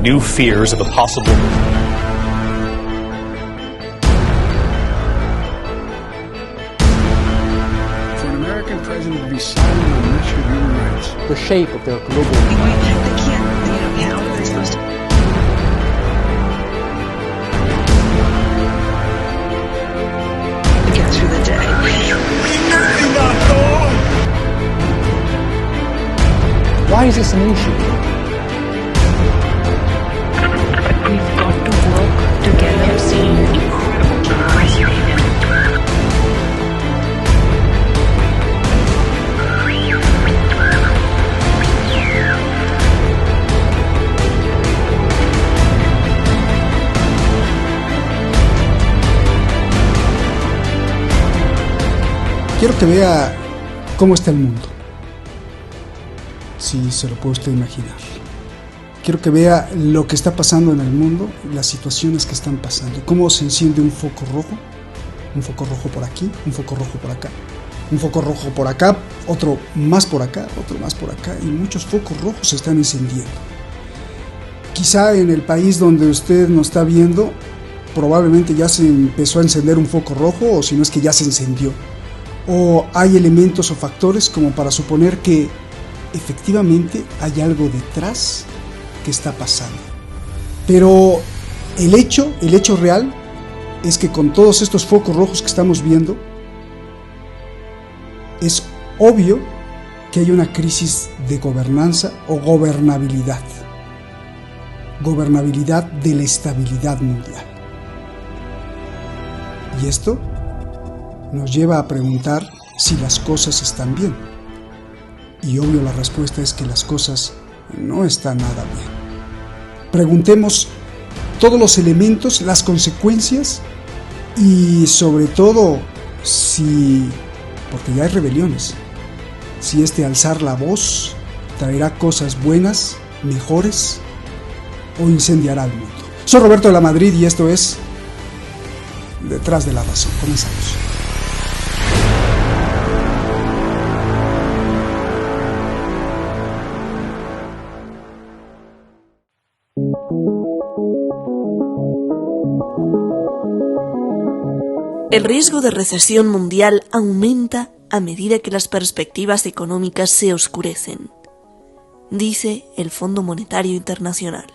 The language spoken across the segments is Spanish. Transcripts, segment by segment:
new fears of a possible... For an American president to be silent on an issue of human rights. The shape of their global... Get through the day. Why is this an issue? We've got to work together, seeing incredible Quiero que vea cómo está el mundo, si se lo puede usted imaginar. Quiero que vea lo que está pasando en el mundo, las situaciones que están pasando, cómo se enciende un foco rojo por aquí, un foco rojo por acá, un foco rojo por acá, otro más por acá, otro más por acá, y muchos focos rojos se están encendiendo. Quizá en el país donde usted nos está viendo, probablemente ya se empezó a encender un foco rojo, o si no es que ya se encendió. O hay elementos o factores como para suponer que efectivamente hay algo detrás que está pasando. Pero el hecho real es que con todos estos focos rojos que estamos viendo, es obvio que hay una crisis de gobernanza o gobernabilidad de la estabilidad mundial. Y esto nos lleva a preguntar si las cosas están bien. Y obvio la respuesta es que las cosas no están nada bien. Preguntemos todos los elementos, las consecuencias y sobre todo si, porque ya hay rebeliones, si alzar la voz traerá cosas buenas, mejores o incendiará el mundo. Soy Roberto de la Madrid y esto es Detrás de la Razón. Comenzamos. El riesgo de recesión mundial aumenta a medida que las perspectivas económicas se oscurecen, dice el Fondo Monetario Internacional.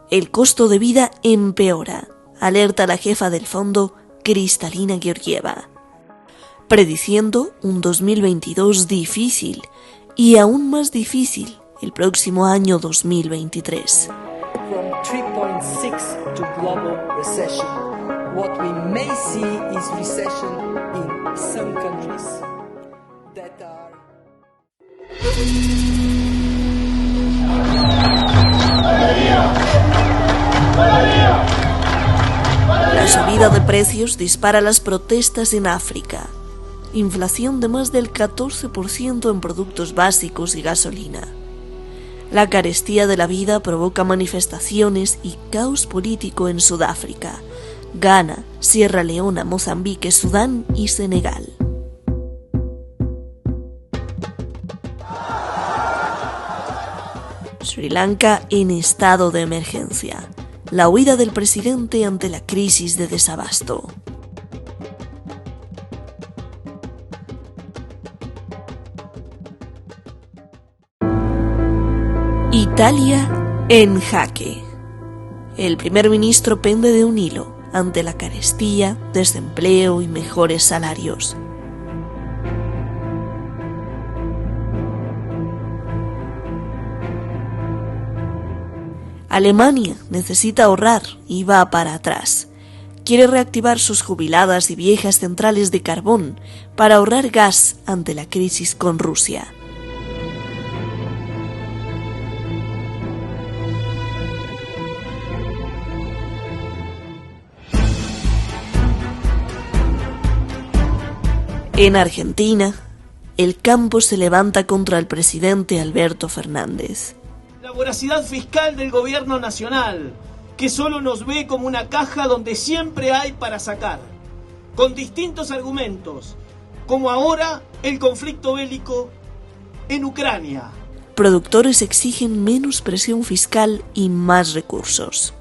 El costo de vida empeora, alerta la jefa del fondo, Kristalina Georgieva, prediciendo un 2022 difícil y aún más difícil el próximo año 2023. From 3.6 to global recession. What we may see is recession in some countries that are... La subida de precios dispara las protestas en África. Inflación de más del 14% en productos básicos y gasolina. La carestía de la vida provoca manifestaciones y caos político en Sudáfrica, Ghana, Sierra Leona, Mozambique, Sudán y Senegal. Sri Lanka en estado de emergencia. La huida del presidente ante la crisis de desabasto. Italia en jaque. El primer ministro pende de un hilo ante la carestía, desempleo y mejores salarios. Alemania necesita ahorrar y va para atrás. Quiere reactivar sus jubiladas y viejas centrales de carbón para ahorrar gas ante la crisis con Rusia. En Argentina, el campo se levanta contra el presidente Alberto Fernández. La voracidad fiscal del gobierno nacional, que solo nos ve como una caja donde siempre hay para sacar, con distintos argumentos, como ahora el conflicto bélico en Ucrania. productores exigen menos presión fiscal y más recursos.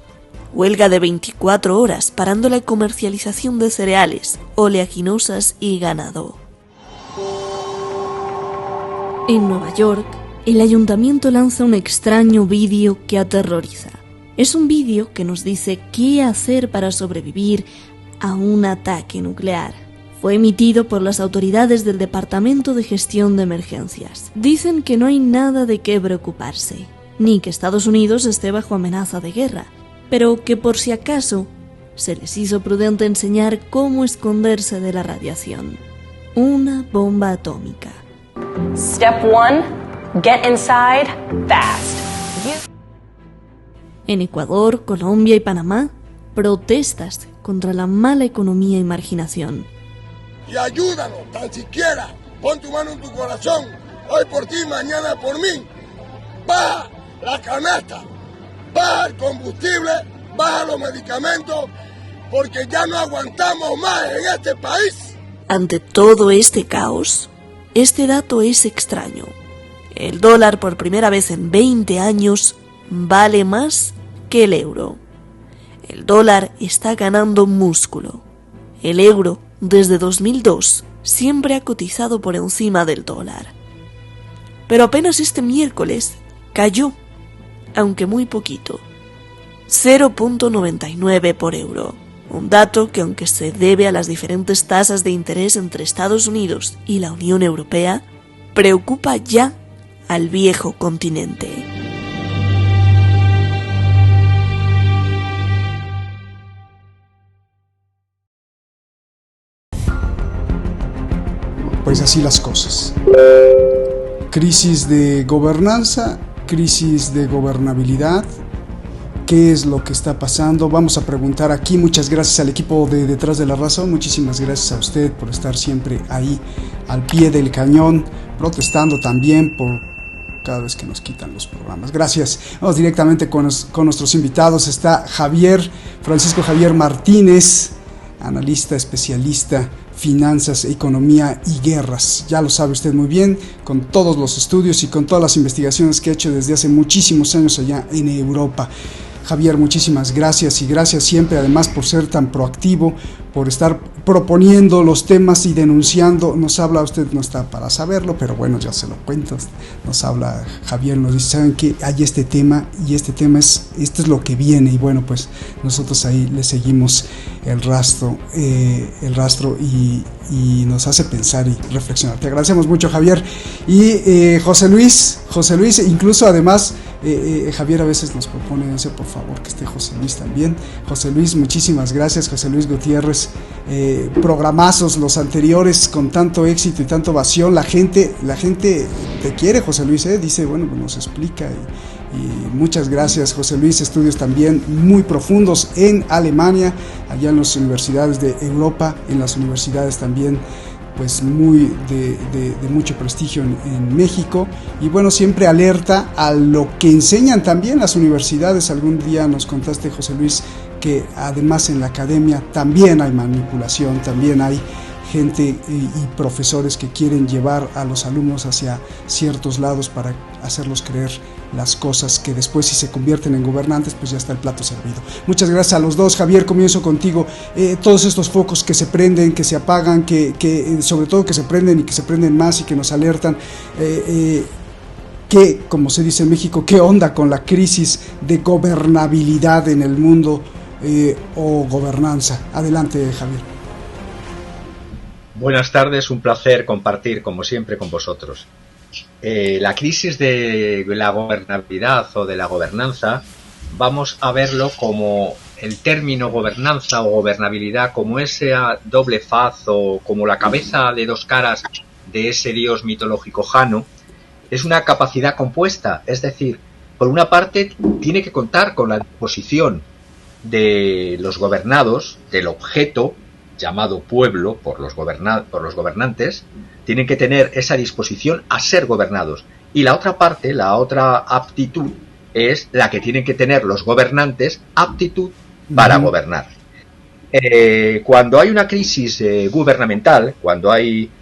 Huelga de 24 horas parando la comercialización de cereales, oleaginosas y ganado. En Nueva York, el ayuntamiento lanza un extraño vídeo que aterroriza. Es un vídeo que nos dice qué hacer para sobrevivir a un ataque nuclear. Fue emitido por las autoridades del Departamento de Gestión de Emergencias. Dicen que no hay nada de qué preocuparse, ni que Estados Unidos esté bajo amenaza de guerra, pero que por si acaso se les hizo prudente enseñar cómo esconderse de la radiación. Una bomba atómica. Step 1, get inside fast. En Ecuador, Colombia y Panamá, protestas contra la mala economía y marginación. Y ayúdanos, tan siquiera. Pon tu mano en tu corazón. Hoy por ti, mañana por mí. Baja la canasta, baja el combustible, baja los medicamentos, porque ya no aguantamos más en este país. Ante todo este caos, este dato es extraño. El dólar por primera vez en 20 años vale más que el euro. El dólar está ganando músculo. El euro, desde 2002, siempre ha cotizado por encima del dólar. Pero apenas este miércoles cayó, aunque muy poquito, 0.99 por euro. Un dato que, aunque se debe a las diferentes tasas de interés entre Estados Unidos y la Unión Europea, preocupa ya al viejo continente. Pues así las cosas. Crisis de gobernanza, crisis de gobernabilidad. ¿Qué es lo que está pasando? Vamos a preguntar aquí. Muchas gracias al equipo de Detrás de la Razón. Muchísimas gracias a usted por estar siempre ahí al pie del cañón, protestando también por cada vez que nos quitan los programas. Gracias. Vamos directamente con nuestros invitados. Está Francisco Javier Martínez, analista, especialista, finanzas, economía y guerras. Ya lo sabe usted muy bien, con todos los estudios y con todas las investigaciones que ha hecho desde hace muchísimos años allá en Europa. Javier, muchísimas gracias, y gracias siempre además por ser tan proactivo, por estar proponiendo los temas y denunciando. Nos habla, usted no está para saberlo, pero bueno, ya se lo cuento. Nos habla Javier, nos dice, ¿saben qué? Hay este tema, y este tema esto es lo que viene, y bueno, pues nosotros ahí le seguimos el rastro y nos hace pensar y reflexionar. Te agradecemos mucho, Javier. Y José Luis, incluso además, Javier a veces nos propone, no sé, por favor, que esté José Luis también. José Luis, muchísimas gracias, José Luis Gutiérrez. Programazos los anteriores con tanto éxito y tanta ovación. La gente te quiere, José Luis, dice, bueno, pues nos explica, y muchas gracias, José Luis. Estudios también muy profundos en Alemania, allá en las universidades de Europa, en las universidades también pues muy de mucho prestigio en México, y bueno, siempre alerta a lo que enseñan también las universidades. Algún día nos contaste, José Luis, que además en la academia también hay manipulación, también hay gente y profesores que quieren llevar a los alumnos hacia ciertos lados para hacerlos creer las cosas que después, si se convierten en gobernantes, pues ya está el plato servido. Muchas gracias a los dos. Javier, comienzo contigo. Todos estos focos que se prenden, que se apagan, que sobre todo que se prenden y que se prenden más y que nos alertan, que, como se dice en México, ¿qué onda con la crisis de gobernabilidad en el mundo o gobernanza? Adelante, Javier. Buenas tardes, un placer compartir como siempre con vosotros. La crisis de la gobernabilidad o de la gobernanza, vamos a verlo como el término gobernanza o gobernabilidad, como ese doble faz o como la cabeza de dos caras de ese dios mitológico Jano. Es una capacidad compuesta, es decir, por una parte tiene que contar con la disposición de los gobernados, del objeto llamado pueblo por los gobernantes, tienen que tener esa disposición a ser gobernados. Y la otra parte, la otra aptitud, es la que tienen que tener los gobernantes, aptitud para gobernar. Cuando hay una crisis gubernamental,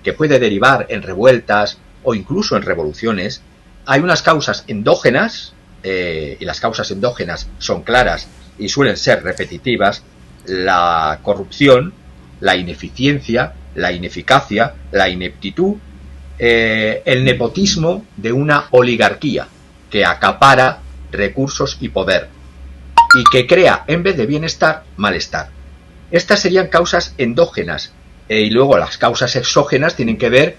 que puede derivar en revueltas o incluso en revoluciones, hay unas causas endógenas, y las causas endógenas son claras y suelen ser repetitivas: la corrupción, la ineficiencia, la ineficacia, la ineptitud, el nepotismo de una oligarquía que acapara recursos y poder y que crea, en vez de bienestar, malestar. Estas serían causas endógenas, y luego las causas exógenas tienen que ver,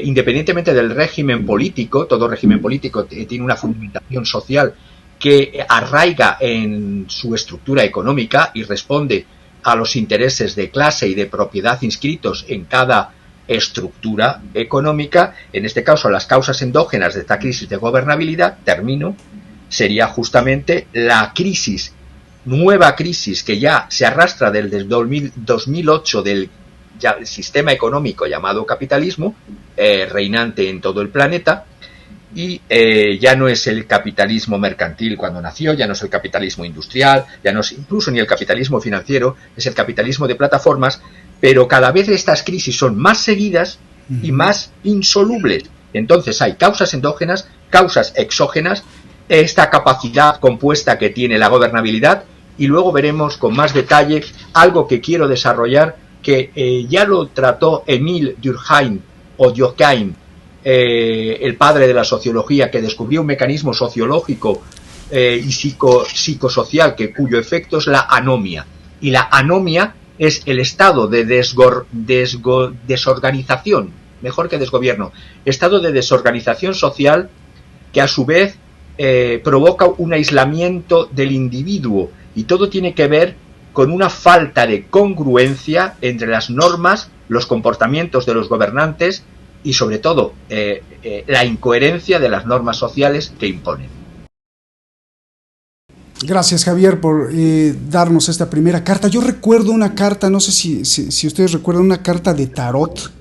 independientemente del régimen político. Todo régimen político tiene una fundamentación social que arraiga en su estructura económica y responde a los intereses de clase y de propiedad inscritos en cada estructura económica. En este caso, las causas endógenas de esta crisis de gobernabilidad, sería justamente la crisis, nueva crisis que ya se arrastra desde 2008 del sistema económico llamado capitalismo, reinante en todo el planeta. Y ya no es el capitalismo mercantil cuando nació, ya no es el capitalismo industrial, ya no es incluso ni el capitalismo financiero, es el capitalismo de plataformas, pero cada vez estas crisis son más seguidas y más insolubles. Entonces hay causas endógenas, causas exógenas, esta capacidad compuesta que tiene la gobernabilidad, y luego veremos con más detalle algo que quiero desarrollar, que ya lo trató Émile Durkheim, el padre de la sociología, que descubrió un mecanismo sociológico y psicosocial cuyo efecto es la anomia. Y la anomia es el estado de desorganización, mejor que desgobierno, estado de desorganización social que a su vez provoca un aislamiento del individuo, y todo tiene que ver con una falta de congruencia entre las normas, los comportamientos de los gobernantes y sobre todo la incoherencia de las normas sociales que imponen. Gracias, Javier, por darnos esta primera carta. Yo recuerdo una carta, no sé si ustedes recuerdan, una carta de tarot.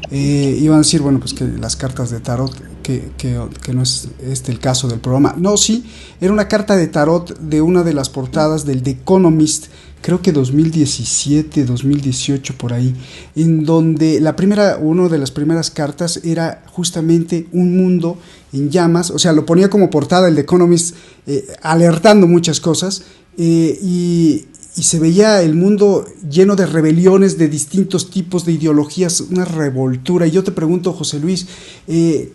Iban a decir, bueno, pues que las cartas de tarot, que no es el caso del programa. No, sí, era una carta de tarot de una de las portadas del The Economist, creo que 2017, 2018, por ahí, en donde una de las primeras cartas era justamente un mundo en llamas. O sea, lo ponía como portada el The Economist, alertando muchas cosas, y se veía el mundo lleno de rebeliones de distintos tipos de ideologías, una revoltura. Y yo te pregunto, José Luis,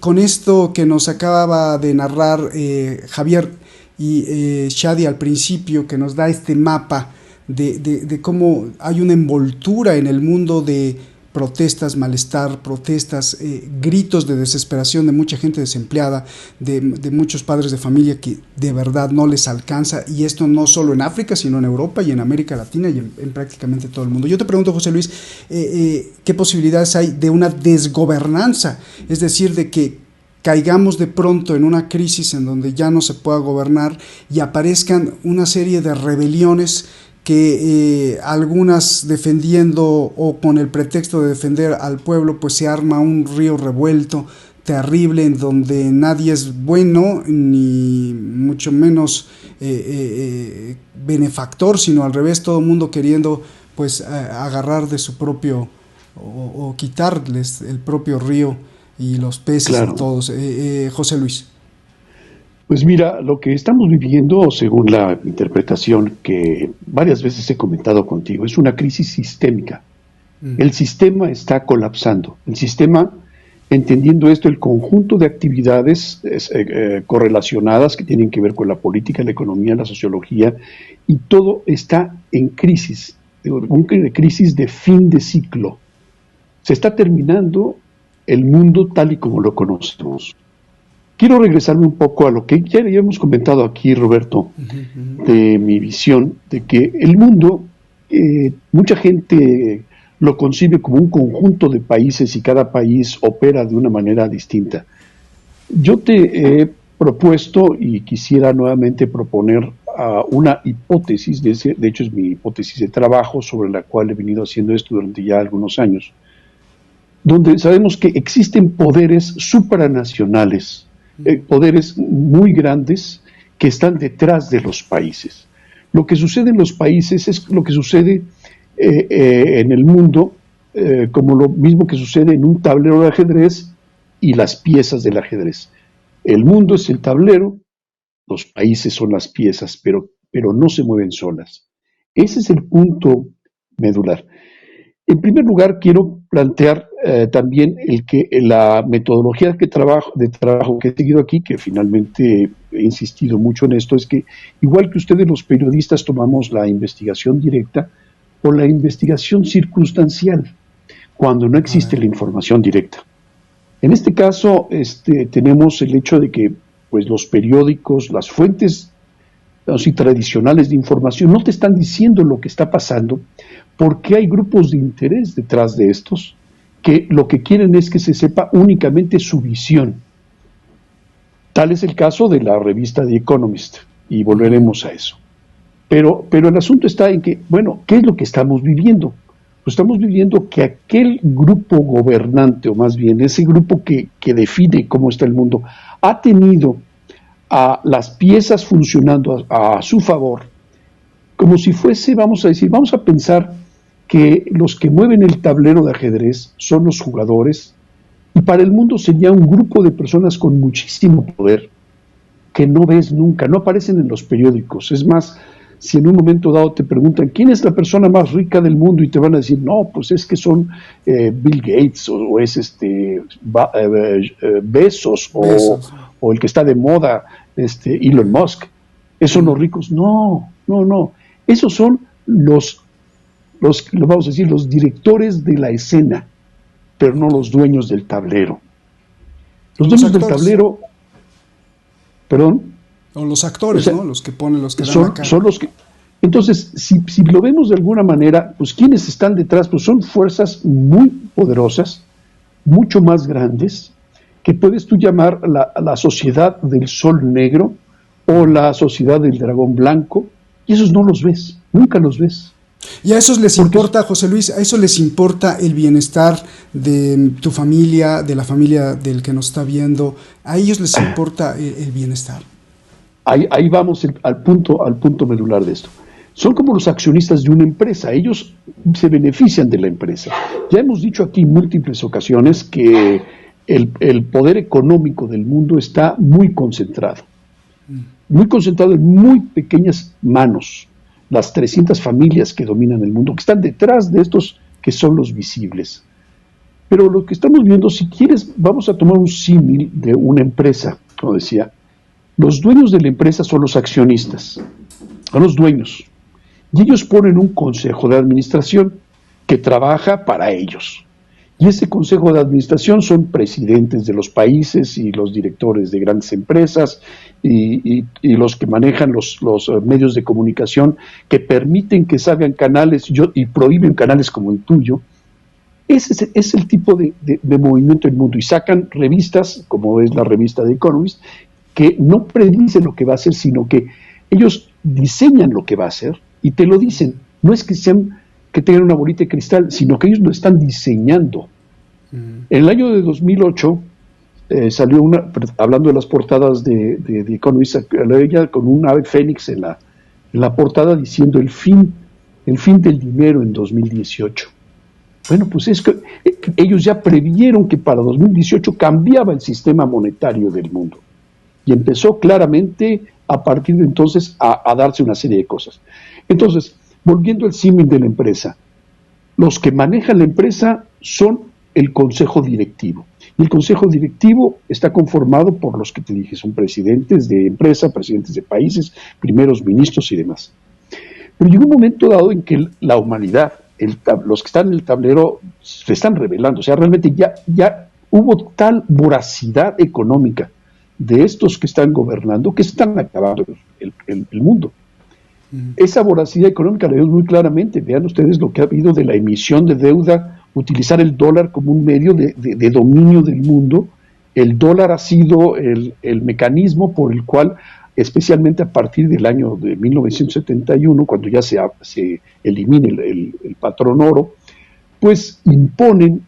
con esto que nos acaba de narrar Javier y Shadi al principio, que nos da este mapa de cómo hay una envoltura en el mundo de protestas, malestar, protestas, gritos de desesperación de mucha gente desempleada, de muchos padres de familia que de verdad no les alcanza, y esto no solo en África, sino en Europa y en América Latina y en prácticamente todo el mundo. Yo te pregunto, José Luis, ¿qué posibilidades hay de una desgobernanza? Es decir, de que caigamos de pronto en una crisis en donde ya no se pueda gobernar y aparezcan una serie de rebeliones que algunas defendiendo o con el pretexto de defender al pueblo, pues se arma un río revuelto terrible en donde nadie es bueno ni mucho menos benefactor, sino al revés, todo el mundo queriendo pues agarrar de su propio o quitarles el propio río y los peces a todos. José Luis. Pues mira, lo que estamos viviendo, según la interpretación que varias veces he comentado contigo, es una crisis sistémica. El sistema está colapsando. El sistema, entendiendo esto, el conjunto de actividades correlacionadas que tienen que ver con la política, la economía, la sociología, y todo está en crisis, una crisis de fin de ciclo. Se está terminando el mundo tal y como lo conocemos. Quiero regresarme un poco a lo que ya hemos comentado aquí, Roberto, de mi visión, de que el mundo, mucha gente lo concibe como un conjunto de países y cada país opera de una manera distinta. Yo te he propuesto y quisiera nuevamente proponer una hipótesis, de hecho es mi hipótesis de trabajo sobre la cual he venido haciendo esto durante ya algunos años, donde sabemos que existen poderes supranacionales, poderes muy grandes que están detrás de los países. Lo que sucede en los países es lo que sucede en el mundo, como lo mismo que sucede en un tablero de ajedrez y las piezas del ajedrez. El mundo es el tablero, los países son las piezas, pero no se mueven solas. Ese es el punto medular. En primer lugar, quiero plantear también la metodología de trabajo que he seguido aquí, que finalmente he insistido mucho en esto, es que igual que ustedes los periodistas tomamos la investigación directa o la investigación circunstancial, cuando no existe la información directa. En este caso, tenemos el hecho de que pues, los periódicos, las fuentes así, tradicionales de información no te están diciendo lo que está pasando, porque hay grupos de interés detrás de estos que lo que quieren es que se sepa únicamente su visión. Tal es el caso de la revista The Economist, y volveremos a eso. Pero el asunto está en que, bueno, ¿qué es lo que estamos viviendo? Pues estamos viviendo que aquel grupo gobernante, o más bien ese grupo que define cómo está el mundo, ha tenido a las piezas funcionando a su favor, como si fuese, vamos a pensar que los que mueven el tablero de ajedrez son los jugadores, y para el mundo sería un grupo de personas con muchísimo poder, que no ves nunca, no aparecen en los periódicos. Es más, si en un momento dado te preguntan ¿quién es la persona más rica del mundo? Y te van a decir, no, pues es que son Bill Gates, o es Bezos, o el que está de moda, Elon Musk. ¿Esos son los ricos? No. Esos son vamos a decir, los directores de la escena, pero no los dueños del tablero. Los dueños del tablero, perdón. O los actores, ¿no? Los que ponen, los que dan la cara. Son los que. Entonces, si lo vemos de alguna manera, pues quienes están detrás, pues son fuerzas muy poderosas, mucho más grandes, que puedes tú llamar la sociedad del sol negro o la sociedad del dragón blanco, y esos no los ves, nunca los ves. Y a esos les importa, José Luis, a eso les importa el bienestar de tu familia, de la familia del que nos está viendo, a ellos les importa el bienestar. Ahí vamos al punto medular de esto. Son como los accionistas de una empresa, ellos se benefician de la empresa. Ya hemos dicho aquí en múltiples ocasiones que el poder económico del mundo está muy concentrado en muy pequeñas manos, las 300 familias que dominan el mundo, que están detrás de estos que son los visibles. Pero lo que estamos viendo, si quieres, vamos a tomar un símil de una empresa, como decía. Los dueños de la empresa son los accionistas, son los dueños, y ellos ponen un consejo de administración que trabaja para ellos. Y ese consejo de administración son presidentes de los países y los directores de grandes empresas y los que manejan los medios de comunicación que permiten que salgan canales y prohíben canales como el tuyo. Ese es el tipo de movimiento en el mundo. Y sacan revistas, como es la revista The Economist, que no predicen lo que va a hacer, sino que ellos diseñan lo que va a hacer y te lo dicen. No es que tengan una bolita de cristal, sino que ellos lo están diseñando. En el año de 2008 salió hablando de las portadas de The Economist, ella con un ave fénix en la portada diciendo el fin del dinero en 2018. Bueno, pues es que ellos ya previeron que para 2018 cambiaba el sistema monetario del mundo. Y empezó claramente a partir de entonces a darse una serie de cosas. Entonces, volviendo al símil de la empresa, los que manejan la empresa son el consejo directivo. Y el consejo directivo está conformado por los que te dije, son presidentes de empresa, presidentes de países, primeros ministros y demás. Pero llegó un momento dado en que la humanidad, los que están en el tablero, se están rebelando. O sea, realmente ya hubo tal voracidad económica de estos que están gobernando, que están acabando el mundo. Esa voracidad económica la vemos muy claramente. Vean ustedes lo que ha habido de la emisión de deuda, utilizar el dólar como un medio de dominio del mundo. El dólar ha sido el mecanismo por el cual, especialmente a partir del año de 1971, cuando ya se elimina el patrón oro, pues imponen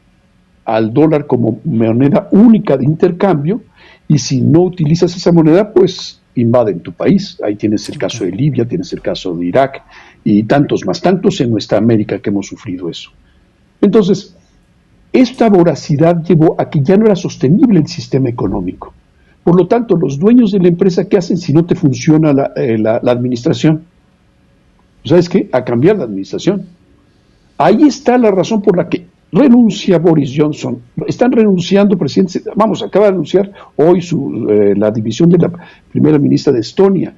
al dólar como moneda única de intercambio, y si no utilizas esa moneda, pues invaden tu país. Ahí tienes el caso de Libia, tienes el caso de Irak y tantos en nuestra América que hemos sufrido eso. Entonces, esta voracidad llevó a que ya no era sostenible el sistema económico, Por lo tanto, los dueños de la empresa, ¿qué hacen si no te funciona la administración? ¿Sabes qué? A cambiar la administración. Ahí está la razón por la que renuncia Boris Johnson. Están renunciando presidentes. Acaba de anunciar hoy la dimisión de la primera ministra de Estonia.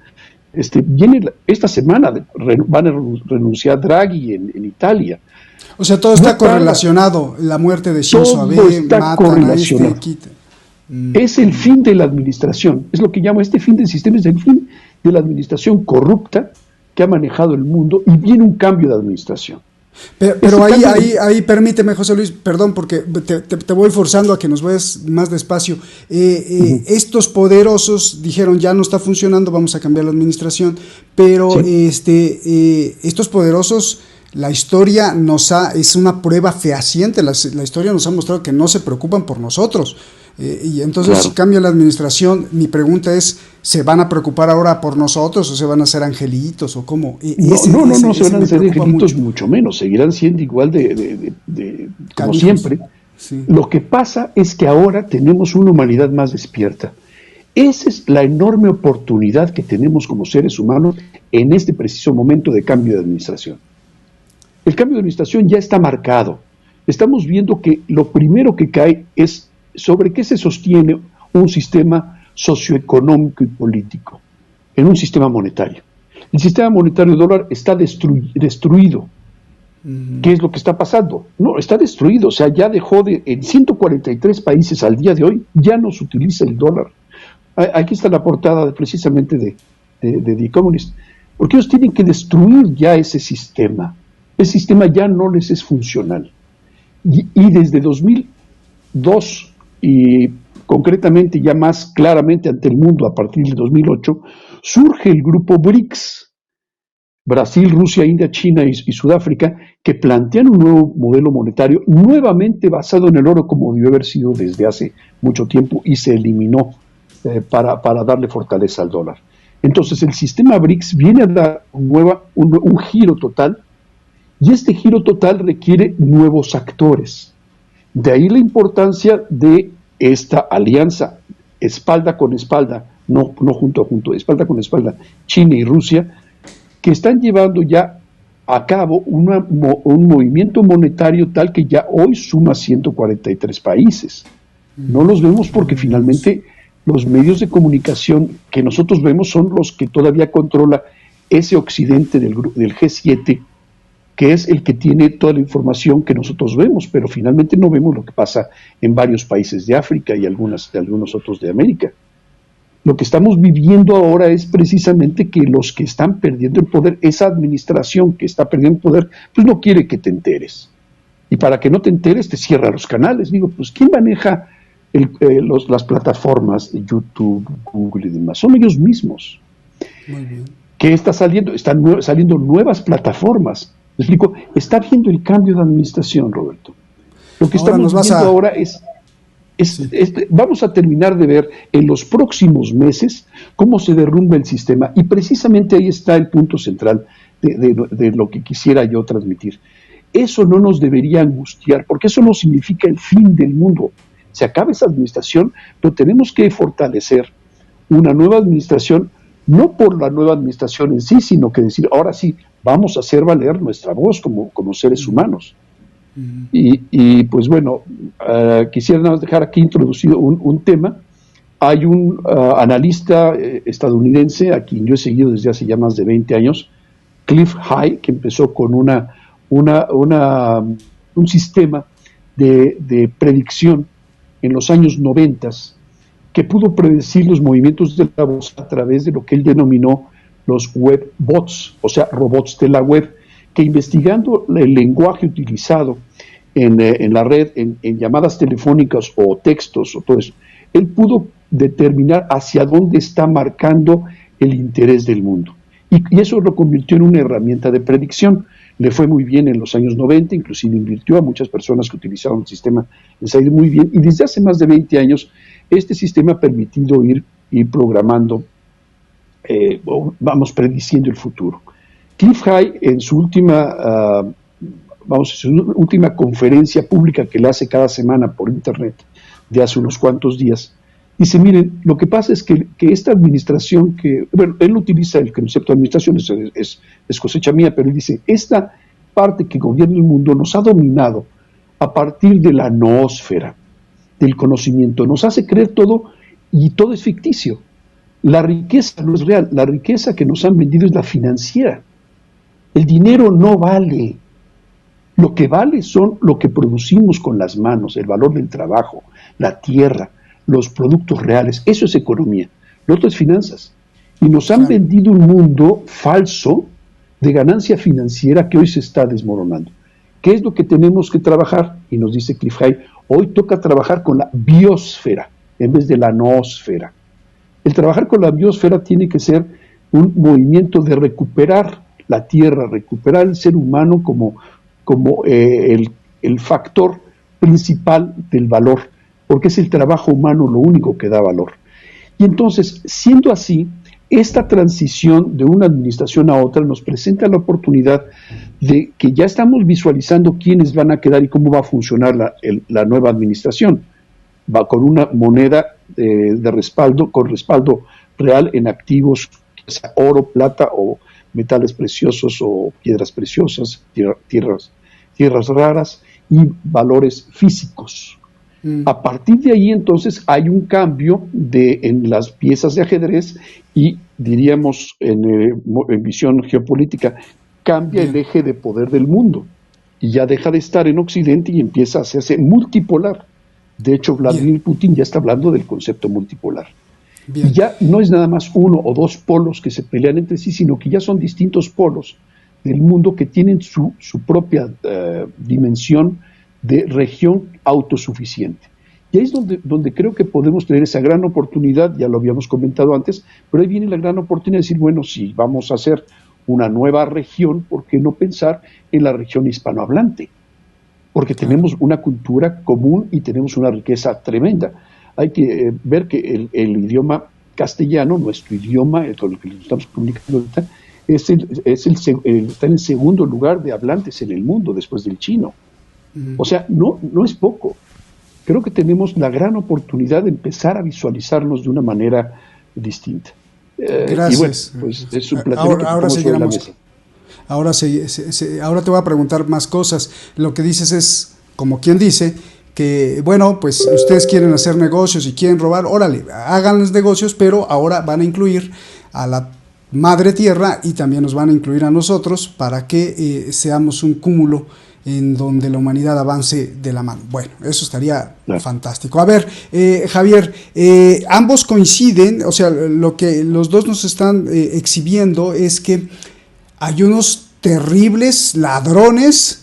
Viene esta semana, van a renunciar Draghi en Italia. O sea, todo está correlacionado. La muerte de Shinzo Abe, está correlacionado. Es el fin de la administración. Es lo que llamo este fin del sistema, es el fin de la administración corrupta que ha manejado el mundo, y viene un cambio de administración. Pero ahí permíteme, José Luis, perdón, porque te voy forzando a que nos vayas más despacio. Estos poderosos dijeron, ya no está funcionando, vamos a cambiar la administración, pero estos poderosos, la historia es una prueba fehaciente, la historia nos ha mostrado que no se preocupan por nosotros. Y entonces, claro, si cambia la administración, mi pregunta es, ¿se van a preocupar ahora por nosotros o se van a hacer angelitos o cómo? No se van a hacer angelitos, mucho menos, seguirán siendo igual de como siempre. Sí. Lo que pasa es que ahora tenemos una humanidad más despierta. Esa es la enorme oportunidad que tenemos como seres humanos en este preciso momento de cambio de administración. El cambio de administración ya está marcado. Estamos viendo que lo primero que cae es sobre qué se sostiene un sistema socioeconómico y político, en un sistema monetario. El sistema monetario dólar está destruido. ¿Qué es lo que está pasando? No, está destruido, o sea, ya dejó en 143 países al día de hoy, ya no se utiliza el dólar. Aquí está la portada precisamente de The Economist, porque ellos tienen que destruir ya ese sistema. El sistema ya no les es funcional. Y desde 2002, y concretamente ya más claramente ante el mundo a partir del 2008, surge el grupo BRICS, Brasil, Rusia, India, China y Sudáfrica, que plantean un nuevo modelo monetario nuevamente basado en el oro, como debió haber sido desde hace mucho tiempo y se eliminó para darle fortaleza al dólar. Entonces el sistema BRICS viene a dar un giro total, y este giro total requiere nuevos actores. De ahí la importancia de esta alianza espalda con espalda, no junto a junto, espalda con espalda, China y Rusia, que están llevando ya a cabo un movimiento monetario tal que ya hoy suma 143 países. No los vemos porque finalmente los medios de comunicación que nosotros vemos son los que todavía controla ese occidente del G7, que es el que tiene toda la información que nosotros vemos, pero finalmente no vemos lo que pasa en varios países de África y algunos otros de América. Lo que estamos viviendo ahora es precisamente que los que están perdiendo el poder, esa administración que está perdiendo el poder, pues no quiere que te enteres. Y para que no te enteres, te cierra los canales. Digo, pues ¿quién maneja las plataformas de YouTube, Google y demás? Son ellos mismos. Muy bien. ¿Qué está saliendo? Están saliendo nuevas plataformas. ¿Me explico? Está viendo el cambio de administración, Roberto. Lo que estamos viendo ahora vamos a terminar de ver en los próximos meses cómo se derrumba el sistema, y precisamente ahí está el punto central de lo que quisiera yo transmitir. Eso no nos debería angustiar, porque eso no significa el fin del mundo. Se acaba esa administración, pero tenemos que fortalecer una nueva administración, no por la nueva administración en sí, sino que decir, ahora sí, vamos a hacer valer nuestra voz como seres humanos. Y pues bueno, quisiera nada más dejar aquí introducido un tema. Hay un analista estadounidense a quien yo he seguido desde hace ya más de 20 años, Cliff High, que empezó con un sistema de predicción en los años 90, que pudo predecir los movimientos de la voz a través de lo que él denominó los web bots, o sea, robots de la web, que investigando el lenguaje utilizado en la red, en llamadas telefónicas o textos o todo eso, él pudo determinar hacia dónde está marcando el interés del mundo. Y eso lo convirtió en una herramienta de predicción. Le fue muy bien en los años 90, inclusive invirtió a muchas personas que utilizaron el sistema, les ha ido muy bien, y desde hace más de 20 años este sistema ha permitido ir programando, prediciendo el futuro. Cliff High, en su última conferencia pública que le hace cada semana por internet, de hace unos cuantos días, Dice, miren, lo que pasa es que esta administración él utiliza el concepto de administración, es cosecha mía, pero él dice, esta parte que gobierna el mundo nos ha dominado a partir de la noósfera, del conocimiento, nos hace creer todo y todo es ficticio. La riqueza no es real, la riqueza que nos han vendido es la financiera. El dinero no vale. Lo que vale son lo que producimos con las manos, el valor del trabajo, la tierra, los productos reales. Eso es economía. Lo otro es finanzas. Y nos han vendido un mundo falso de ganancia financiera que hoy se está desmoronando. ¿Qué es lo que tenemos que trabajar? Y nos dice Cliff High, hoy toca trabajar con la biosfera en vez de la noósfera. El trabajar con la biosfera tiene que ser un movimiento de recuperar la tierra, recuperar el ser humano como el factor principal del valor, porque es el trabajo humano lo único que da valor. Y entonces, siendo así, esta transición de una administración a otra nos presenta la oportunidad de que ya estamos visualizando quiénes van a quedar y cómo va a funcionar la nueva administración. Va con una moneda de respaldo, con respaldo real en activos, sea oro, plata o metales preciosos o piedras preciosas, tierras raras y valores físicos. A partir de ahí, entonces, hay un cambio en las piezas de ajedrez y, diríamos, en visión geopolítica, cambia el eje de poder del mundo y ya deja de estar en Occidente y empieza a hacerse multipolar. De hecho, Vladimir Putin ya está hablando del concepto multipolar. Y ya no es nada más uno o dos polos que se pelean entre sí, sino que ya son distintos polos del mundo que tienen su propia dimensión de región autosuficiente. Y ahí es donde creo que podemos tener esa gran oportunidad, ya lo habíamos comentado antes, pero ahí viene la gran oportunidad de decir, bueno, si vamos a hacer una nueva región, ¿por qué no pensar en la región hispanohablante? Porque tenemos una cultura común y tenemos una riqueza tremenda. Hay que ver que el idioma castellano, nuestro idioma, con el que nos estamos comunicando ahorita, está en el segundo lugar de hablantes en el mundo, después del chino. O sea, no es poco. Creo que tenemos la gran oportunidad de empezar a visualizarnos de una manera distinta. Gracias. Y bueno, pues es un placer ahora sobre la mesa. Ahora te voy a preguntar más cosas. Lo que dices es, como quien dice, que bueno, pues ustedes quieren hacer negocios y quieren robar, órale, hagan los negocios, pero ahora van a incluir a la madre tierra y también nos van a incluir a nosotros para que seamos un cúmulo en donde la humanidad avance de la mano. Bueno, eso estaría fantástico. A ver, Javier, ambos coinciden, o sea, lo que los dos nos están exhibiendo es que hay unos terribles ladrones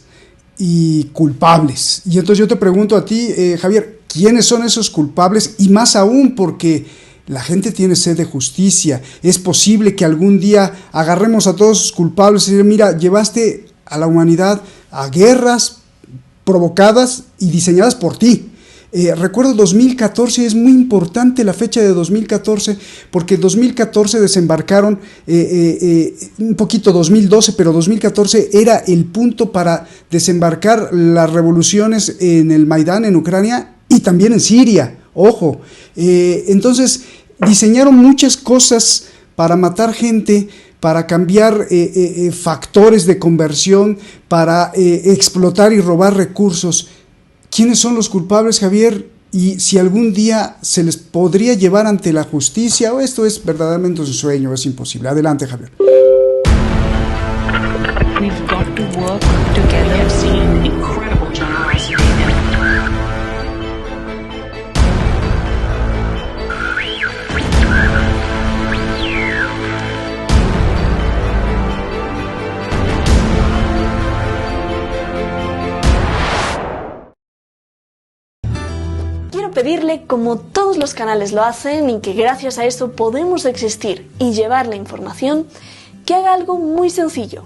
y culpables. Y entonces yo te pregunto a ti, Javier, ¿quiénes son esos culpables? Y más aún porque la gente tiene sed de justicia. Es posible que algún día agarremos a todos esos culpables y decir, mira, llevaste a la humanidad a guerras provocadas y diseñadas por ti. Recuerdo 2014, es muy importante la fecha de 2014, porque 2014 desembarcaron, un poquito 2012, pero 2014 era el punto para desembarcar las revoluciones en el Maidán, en Ucrania, y también en Siria, ojo. Entonces, diseñaron muchas cosas para matar gente, para cambiar factores de conversión, para explotar y robar recursos. ¿Quiénes son los culpables, Javier? Y si algún día se les podría llevar ante la justicia, o esto es verdaderamente un sueño, es imposible. Adelante, Javier. We've got to work together. I've seen incredible generosity. Pedirle, como todos los canales lo hacen y que gracias a eso podemos existir y llevar la información, que haga algo muy sencillo.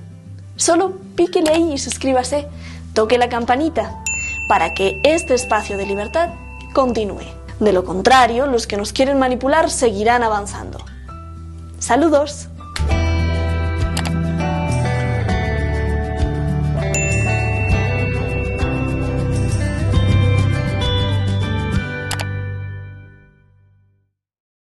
Solo píquele ahí y suscríbase, toque la campanita, para que este espacio de libertad continúe. De lo contrario, los que nos quieren manipular seguirán avanzando. ¡Saludos!